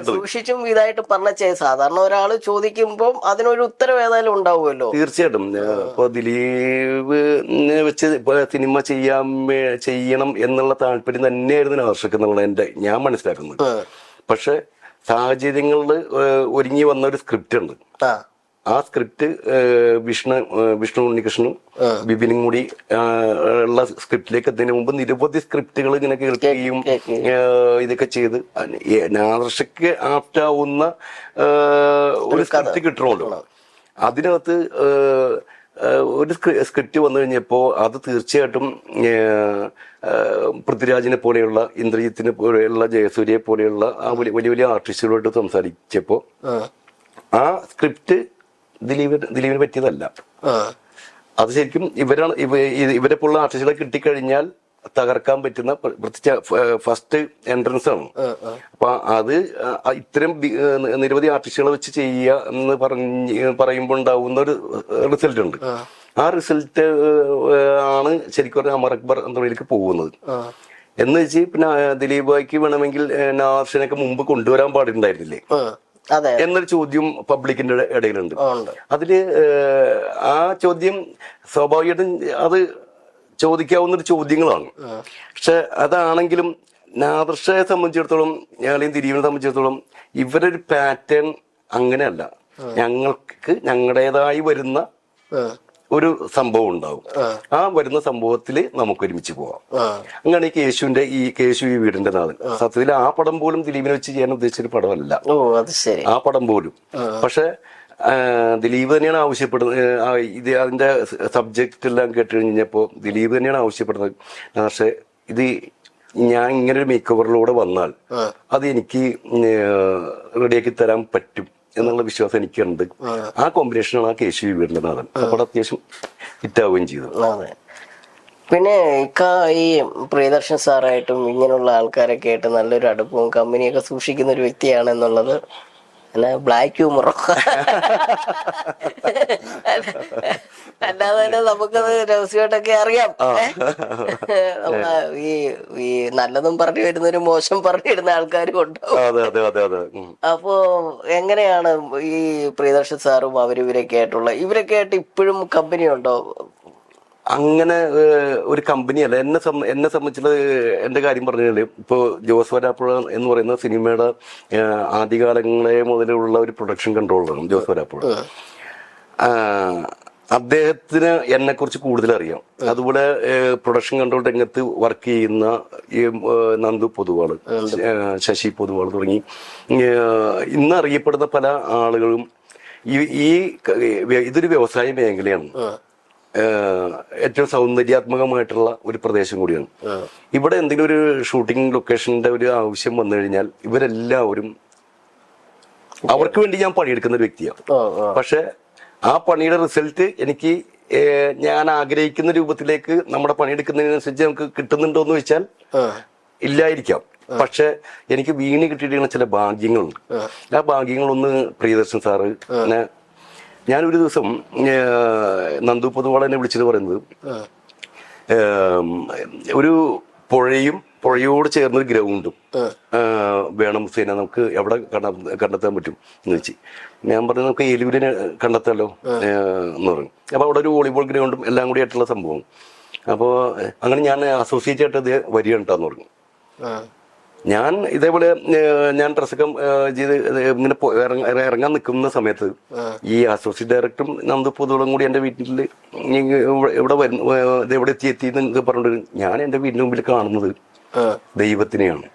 സൂക്ഷിച്ചും ഇതായിട്ട് പറഞ്ഞ സാധാരണ ഒരാള് ചോദിക്കുമ്പോൾ അതിനൊരു ഉത്തരം ഏതായാലും ഉണ്ടാവുമല്ലോ. തീർച്ചയായിട്ടും. ഇപ്പൊ ദിലീപ് വെച്ച് സിനിമ ചെയ്യണം എന്നുള്ള താല്പര്യം തന്നെയായിരുന്നു ആകർഷിക്കുന്നുള്ള ഞാൻ മനസ്സിലാക്കുന്നത്. പക്ഷെ സാഹചര്യങ്ങളിൽ ഒരുങ്ങി വന്ന ഒരു സ്ക്രിപ്റ്റ് ഉണ്ട്. ആ സ്ക്രിപ്റ്റ് വിഷ്ണു ഉണ്ണികൃഷ്ണനും ബിബിനും കൂടി ഉള്ള സ്ക്രിപ്റ്റിലേക്ക് എത്തുന്നതിന് മുമ്പ് നിരവധി സ്ക്രിപ്റ്റുകൾ ഇങ്ങനെ കേൾക്കുകയും ഇതൊക്കെ ചെയ്ത് നാദർഷയ്ക്ക് ആപ്റ്റാവുന്ന ഒരു സ്ക്രിപ്റ്റ് കിട്ടണമല്ലോ. അതിനകത്ത് ഒരു സ്ക്രിപ്റ്റ് വന്നു കഴിഞ്ഞപ്പോൾ അത് തീർച്ചയായിട്ടും പൃഥ്വിരാജിനെ പോലെയുള്ള, ഇന്ദ്രജിത്തിനെ പോലെയുള്ള, ജയസൂര്യയെ പോലെയുള്ള ആ വലിയ വലിയ ആർട്ടിസ്റ്റുകളോട്ട് സംസാരിച്ചപ്പോ ആ സ്ക്രിപ്റ്റ് ദിലീപിന് പറ്റിയതല്ല. അത് ശരിക്കും ഇവരെ പോലുള്ള ആർട്ടിസ്റ്റുകളെ കിട്ടിക്കഴിഞ്ഞാൽ തകർക്കാൻ പറ്റുന്ന ഫസ്റ്റ് എൻട്രൻസ് ആണ്. അപ്പൊ അത് ഇത്തരം നിരവധി ആർട്ടിസ്റ്റുകളെ വെച്ച് ചെയ്യുക എന്ന് പറയുമ്പോൾ ഉണ്ടാവുന്ന ഒരു റിസൾട്ട് ഉണ്ട്. ആ റിസൾട്ട് ആണ് ശരിക്കും പറഞ്ഞാൽ അമർ അക്ബർ എന്നതിലേക്ക് പോകുന്നത്. എന്ന് വെച്ച് പിന്നെ ദിലീപായിക്ക് വേണമെങ്കിൽ നാർഷനൊക്കെ മുമ്പ് കൊണ്ടുവരാൻ പാടുണ്ടായിരുന്നില്ലേ എന്നൊരു ചോദ്യം പബ്ലിക്കിന്റെ ഇടയിലുണ്ട്. അതില് ആ ചോദ്യം സ്വാഭാവികമായിട്ടും അത് ചോദിക്കാവുന്നൊരു ചോദ്യങ്ങളാണ്. പക്ഷെ അതാണെങ്കിലും നാദർഷയെ സംബന്ധിച്ചിടത്തോളം, ഞങ്ങളെയും ദിലീപിനെ സംബന്ധിച്ചിടത്തോളം ഇവരൊരു പാറ്റേൺ അങ്ങനെയല്ല. ഞങ്ങൾക്ക് ഞങ്ങളുടേതായി വരുന്ന ഒരു സംഭവം ഉണ്ടാവും. ആ വരുന്ന സംഭവത്തില് നമുക്ക് ഒരുമിച്ച് പോവാം. അങ്ങനെ കേശു ഈ വീടിന്റെ നാഥൻ സത്യത്തിൽ ആ പടം പോലും ദിലീപിനെ വെച്ച് ചെയ്യാൻ ഉദ്ദേശിച്ചൊരു പടമല്ല ആ പടം പോലും. പക്ഷെ ദിലീപ് തന്നെയാണ് ആവശ്യപ്പെടുന്നത്. അതിന്റെ സബ്ജക്റ്റ് എല്ലാം കേട്ട് കഴിഞ്ഞപ്പോ ദിലീപ് തന്നെയാണ് ആവശ്യപ്പെടുന്നത്, പക്ഷെ ഇത് ഞാൻ ഇങ്ങനെ ഒരു മേക്ക് ഓവറിലൂടെ വന്നാൽ അത് എനിക്ക് റെഡിയാക്കി തരാൻ പറ്റും എന്നുള്ള വിശ്വാസം എനിക്കുണ്ട്. ആ കോമ്പിനേഷനാണ് ആ കേശു വീടിന്റെ നാഥൻ. അപ്പോൾ അത്യാവശ്യം ഹിറ്റാവുകയും ചെയ്തു. പിന്നെ ഈ പ്രിയദർശൻ സാറായിട്ടും ഇങ്ങനെയുള്ള ആൾക്കാരൊക്കെ ആയിട്ട് നല്ലൊരു അടുപ്പവും കമ്പനിയൊക്കെ സൂക്ഷിക്കുന്ന ഒരു വ്യക്തിയാണ് എന്നുള്ളത് ബ്ലാക്ക് ഹ്യൂമറോ അല്ലാതെ തന്നെ നമുക്കത് രഹസ്യമായിട്ടൊക്കെ അറിയാം. ഈ നല്ലതും പറഞ്ഞു വരുന്നൊരു മോശം പറഞ്ഞു വരുന്ന ആൾക്കാരും ഉണ്ടാവും. അപ്പോ എങ്ങനെയാണ് ഈ പ്രിയദർശൻ സാറും ഇവരൊക്കെ ആയിട്ട് ഇപ്പോഴും കമ്പനി ഉണ്ടോ? അങ്ങനെ ഒരു കമ്പനിയല്ല. എന്നെ സംബന്ധിച്ചുള്ള എന്റെ കാര്യം പറഞ്ഞാല് ഇപ്പോ ജോസ് വരാപ്പുഴ എന്ന് പറയുന്ന സിനിമയുടെ ആദ്യകാലങ്ങളെ മുതലുള്ള ഒരു പ്രൊഡക്ഷൻ കൺട്രോളറാണ് ജോസ് വരാപ്പുഴ. അദ്ദേഹത്തിന് എന്നെ കുറിച്ച് കൂടുതൽ അറിയാം. അതുപോലെ പ്രൊഡക്ഷൻ കൺട്രോൾ രംഗത്ത് വർക്ക് ചെയ്യുന്ന ഈ നന്ദു പൊതുവാള്, ശശി പൊതുവാള് തുടങ്ങി ഇന്ന് അറിയപ്പെടുന്ന പല ആളുകളും ഈ ഇതൊരു വ്യവസായ മേഖലയാണ്. ഏറ്റവും സൗന്ദര്യാത്മകമായിട്ടുള്ള ഒരു പ്രദേശം കൂടിയാണ്. ഇവിടെ എന്തെങ്കിലും ഒരു ഷൂട്ടിംഗ് ലൊക്കേഷന്റെ ഒരു ആവശ്യം വന്നു കഴിഞ്ഞാൽ ഇവരെല്ലാവരും അവർക്ക് വേണ്ടി ഞാൻ പണിയെടുക്കുന്ന ഒരു വ്യക്തിയാണ്. പക്ഷെ ആ പണിയുടെ റിസൾട്ട് എനിക്ക് ഞാൻ ആഗ്രഹിക്കുന്ന രൂപത്തിലേക്ക് നമ്മുടെ പണിയെടുക്കുന്നതിനനുസരിച്ച് നമുക്ക് കിട്ടുന്നുണ്ടോ എന്ന് വെച്ചാൽ ഇല്ലായിരിക്കാം. പക്ഷെ എനിക്ക് വീണ് കിട്ടിയിട്ടുള്ള ചില ഭാഗ്യങ്ങളുണ്ട്. ആ ഭാഗ്യങ്ങളൊന്ന് പ്രിയദർശൻ സാറ് ഞാനൊരു ദിവസം നന്ദു പൊതുവാളെന്നെ വിളിച്ചിട്ട് പറയുന്നത്, ഒരു പുഴയോട് ചേർന്നൊരു ഗ്രൗണ്ടും വേണം ഹുസൈന, നമുക്ക് എവിടെ കണ്ടെത്താൻ പറ്റും എന്ന് വെച്ച്. ഞാൻ പറഞ്ഞു നമുക്ക് ഏലൂരിനെ കണ്ടെത്താമല്ലോ എന്ന് പറഞ്ഞു. അപ്പൊ അവിടെ ഒരു വോളിബോൾ ഗ്രൗണ്ടും എല്ലാം കൂടി ആയിട്ടുള്ള സംഭവം. അപ്പോൾ അങ്ങനെ ഞാൻ അസോസിയേറ്റ് ആയിട്ട് ഇത് വരികയുണ്ടാന്ന് പറഞ്ഞു. ഞാൻ ഇതേപോലെ ഞാൻ ഡ്രസ്സൊക്കെ ചെയ്ത് ഇങ്ങനെ ഇറങ്ങാൻ നിൽക്കുന്ന സമയത്ത് ഈ അസോസിയേറ്റ് ഡയറക്ടറും നന്ദു പൊതുവളും കൂടി എന്റെ വീട്ടിൽ ഇവിടെ എവിടെ എത്തി എന്നൊക്കെ പറഞ്ഞിട്ട് ഞാൻ എന്റെ വീടിന് മുമ്പിൽ കാണുന്നത് ദൈവത്തിനെയാണ്.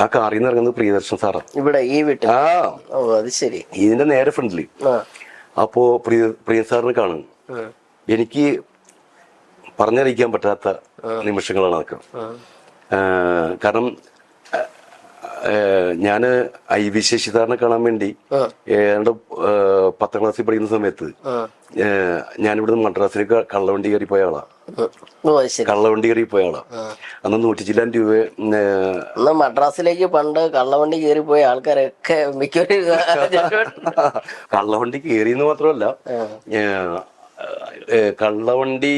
ആ കാറിൽ നിന്ന് ഇറങ്ങുന്നത് പ്രിയദർശൻ സാറാ ഇവിടെ ഈ വീട്ടിൽ. അത് ശരി. ഇതിന്റെ നേരെ ഫ്രണ്ടില്. അപ്പോ പ്രിയ സാറിന് കാണും. എനിക്ക് പറഞ്ഞറിയിക്കാൻ പറ്റാത്ത നിമിഷങ്ങളാണ് അതൊക്കെ. കാരണം ഞാന് IV ശശിധരനെ കാണാൻ വേണ്ടി ഏതാണ്ട് 10ാം ക്ലാസ്സിൽ പഠിക്കുന്ന സമയത്ത് ഞാനിവിടുന്ന് മദ്രാസിലേക്ക് കള്ളവണ്ടി കയറി പോയ ആളാ. അന്ന് 100 രൂപ മദ്രാസിലേക്ക് പണ്ട് കള്ളവണ്ടി കയറി പോയ ആൾക്കാരൊക്കെ മിക്കൊരു കള്ളവണ്ടി കയറിയെന്ന് മാത്രമല്ല, കള്ളവണ്ടി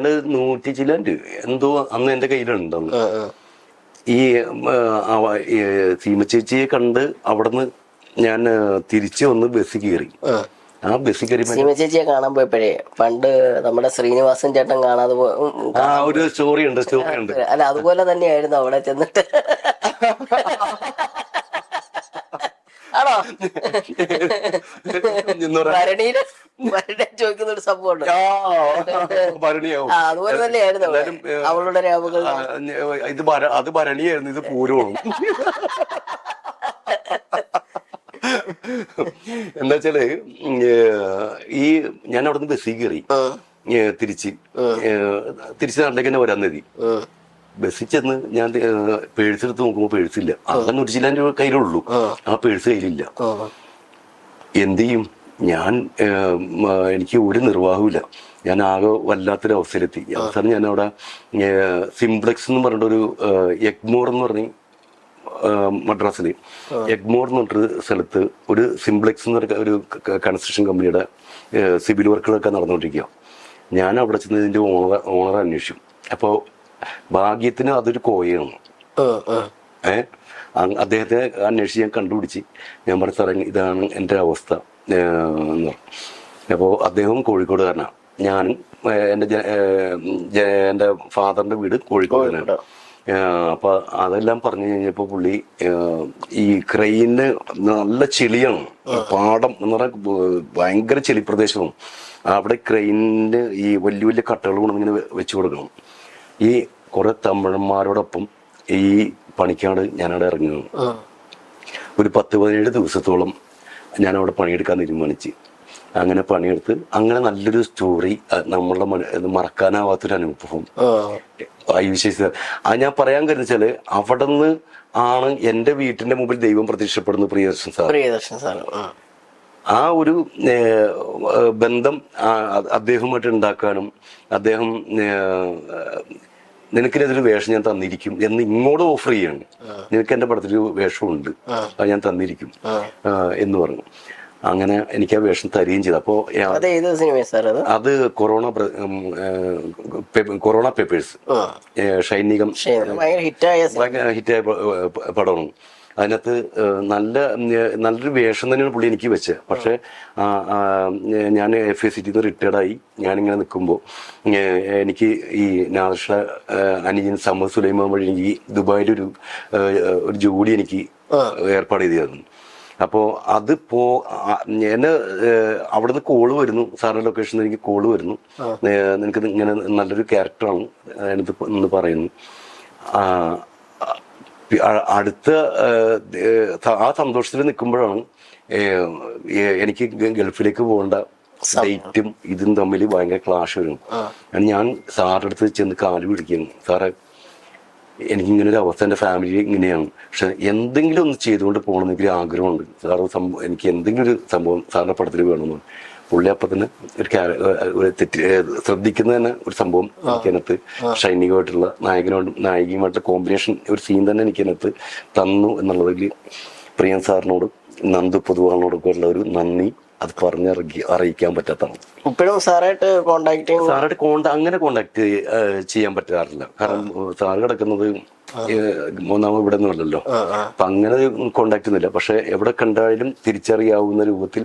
100 എന്തോ അന്ന് എന്റെ കയ്യിലുണ്ടെന്ന്. ഈ സീമ ചേച്ചിയെ കണ്ട് അവിടുന്ന് ഞാൻ തിരിച്ചു വന്ന് ബസ്സിൽ കയറി. ആ ബസ്സിൽ കയറി സീമ ചേച്ചിയെ കാണാൻ പോയപ്പോഴേ പണ്ട് നമ്മുടെ ശ്രീനിവാസൻ ചേട്ടൻ കാണാതെ ഒരു സ്റ്റോറി ഉണ്ട്. അല്ല, അതുപോലെ തന്നെയായിരുന്നു അവിടെ ചെന്നിട്ട്. ആണോ? ചോദിക്കുന്ന ഒരു സംഭവം അതുപോലെ തന്നെയായിരുന്നു അവളുടെ രാവുകൾ. അത് ഭരണിയായിരുന്നു, ഇത് പൂരവും. എന്താ വെച്ചാല് ഈ ഞാൻ അവിടുന്ന് ബസ്സിൽ കയറി തിരിച്ച് നാട്ടിലേക്ക് തന്നെ വരാൻ മതി. ബസ്സിൽ ചെന്ന് ഞാൻ പേഴ്സെടുത്ത് നോക്കുമ്പോ പേഴ്സില്ല. അങ്ങനെ 100 രൂപ കയ്യിലുള്ളൂ. ആ പേഴ്സ് കയ്യിലില്ല. എന്ത് ചെയ്യും ഞാൻ? എനിക്ക് ഒരു നിർവാഹമില്ല. ഞാൻ ആകെ വല്ലാത്തൊരു അവസ്ഥയിലെത്തി. അവസാനം ഞാൻ അവിടെ സിംപ്ലെക്സ് എന്ന് പറഞ്ഞിട്ടൊരു എഗ്മോർ എന്ന് പറഞ്ഞ് മദ്രാസില് എഗ്മോർ എന്ന് പറഞ്ഞൊരു സ്ഥലത്ത് ഒരു സിംപ്ലെക്സ് എന്ന് പറഞ്ഞ ഒരു കൺസ്ട്രക്ഷൻ കമ്പനിയുടെ സിവിൽ വർക്കുകളൊക്കെ നടന്നുകൊണ്ടിരിക്കുക. ഞാൻ അവിടെ ചെന്ന് ഇതിന്റെ ഓണർ അന്വേഷിച്ചു. അപ്പോൾ ഭാഗ്യത്തിന് അതൊരു കോയാണ്. അദ്ദേഹത്തെ അന്വേഷിച്ച് ഞാൻ കണ്ടുപിടിച്ച് ഞാൻ പറഞ്ഞ സാറേ ഇതാണ് എൻ്റെ അവസ്ഥ എന്ന് പറഞ്ഞു. അപ്പോൾ അദ്ദേഹം കോഴിക്കോടുകാരനാണ്. ഞാനും എൻ്റെ ഫാദറിന്റെ വീട് കോഴിക്കോട് തന്നെയാണ്. അപ്പൊ അതെല്ലാം പറഞ്ഞു കഴിഞ്ഞപ്പോ പുള്ളി ഈ ക്രെയിന് നല്ല ചെളിയാണ്, പാടം എന്ന് പറഞ്ഞാൽ ഭയങ്കര ചെളി പ്രദേശവും. അവിടെ ക്രെയിനിന് ഈ വലിയ വലിയ കട്ടകൾ കൊണ്ടിങ്ങനെ വെച്ചു കൊടുക്കണം. ഈ കുറെ തമിഴന്മാരോടൊപ്പം ഈ പണിക്കാട് ഞാനവിടെ ഇറങ്ങുന്നു. ഒരു 10-17 ദിവസത്തോളം ഞാനവിടെ പണിയെടുക്കാൻ തീരുമാനിച്ച്. അങ്ങനെ പണിയെടുത്ത് അങ്ങനെ നല്ലൊരു സ്റ്റോറി, നമ്മളുടെ മറക്കാനാവാത്തൊരു അനുഭവം അത് ഞാൻ പറയാൻ കരുതിച്ചാല് അവിടെ നിന്ന് ആണ് എന്റെ വീട്ടിന്റെ മുമ്പിൽ ദൈവം പ്രത്യക്ഷപ്പെടുന്നത് പ്രിയദർശൻ സാർ. ആ ഒരു ബന്ധം അദ്ദേഹവുമായിട്ട് ഉണ്ടാക്കാനും അദ്ദേഹം നിനക്കിനതൊരു വേഷം ഞാൻ തന്നിരിക്കും എന്ന് ഇങ്ങോട്ട് ഓഫർ ചെയ്യാണ്. നിനക്ക് എന്റെ പടത്തിലൊരു വേഷമുണ്ട്, അത് ഞാൻ തന്നിരിക്കും എന്ന് പറഞ്ഞു. അങ്ങനെ എനിക്ക് ആ വേഷം തരികയും ചെയ്തു. അപ്പോ അത് കൊറോണ പേപ്പേഴ്സ് ഷൈനികം ഹിറ്റായ പടമാണ്. അതിനകത്ത് നല്ലൊരു വേഷം തന്നെയാണ് പുള്ളി എനിക്ക് വെച്ചത്. പക്ഷെ ഞാൻ FACT റിട്ടയർഡായി ഞാനിങ്ങനെ നിൽക്കുമ്പോൾ എനിക്ക് ഈ നാദർഷ അനിയൻ സമദ് സുലൈമാൻ വഴി എനിക്ക് ദുബായിലൊരു ജോലി എനിക്ക് ഏർപ്പാട് ചെയ്തിരുന്നു. അപ്പോൾ അത് എന്നെ അവിടുന്ന് കോള് വരുന്നു, സാറിന്റെ ലൊക്കേഷനിൽ എനിക്ക് കോള് വരുന്നു, നിനക്ക് ഇങ്ങനെ നല്ലൊരു ക്യാരക്ടറാണ് എന്ന് പറയുന്നു. അടുത്ത ആ സന്തോഷത്തിൽ നിൽക്കുമ്പോഴാണ് എനിക്ക് ഗൾഫിലേക്ക് പോകേണ്ട ഡേറ്റും ഇതും തമ്മിൽ ഭയങ്കര ക്ലാഷ് വരും. ഞാൻ സാറിന്റെ അടുത്ത് ചെന്ന് കാല് പിടിക്കുന്നു, സാറേ എനിക്കിങ്ങനെ ഒരു അവസ്ഥ, എൻ്റെ ഫാമിലി ഇങ്ങനെയാണ്, പക്ഷെ എന്തെങ്കിലും ഒന്ന് ചെയ്തുകൊണ്ട് പോകണമെന്ന് എനിക്ക് ആഗ്രഹമുണ്ട് സാറ്, എനിക്ക് എന്തെങ്കിലും ഒരു സംഭവം സാറിന്റെ പടത്തിൽ വേണമെന്ന്. പുള്ളി അപ്പം തന്നെ ഒരു ശ്രദ്ധിക്കുന്ന തന്നെ ഒരു സംഭവം എനിക്കതിനകത്ത് ഷൈനികമായിട്ടുള്ള നായികയുമായിട്ടുള്ള കോമ്പിനേഷൻ ഒരു സീൻ തന്നെ എനിക്കതിനകത്ത് തന്നു എന്നുള്ളതിൽ പ്രിയൻ സാറിനോട് നന്ദു പൊതുവാളിനോടൊക്കെ ഉള്ള ഒരു നന്ദി അത് അറിയിക്കാൻ പറ്റാത്തതാണ്. ഇപ്പോഴും സാറായിട്ട് അങ്ങനെ കോണ്ടാക്ട് ചെയ്യാൻ പറ്റാറില്ല. കാരണം സാറ് കിടക്കുന്നത് മൂന്നാമത് ഇവിടെ ഒന്നും അല്ലല്ലോ, അപ്പൊ അങ്ങനെ കോണ്ടാക്ട് ഒന്നുമില്ല. പക്ഷെ എവിടെ കണ്ടാലും തിരിച്ചറിയാവുന്ന രൂപത്തിൽ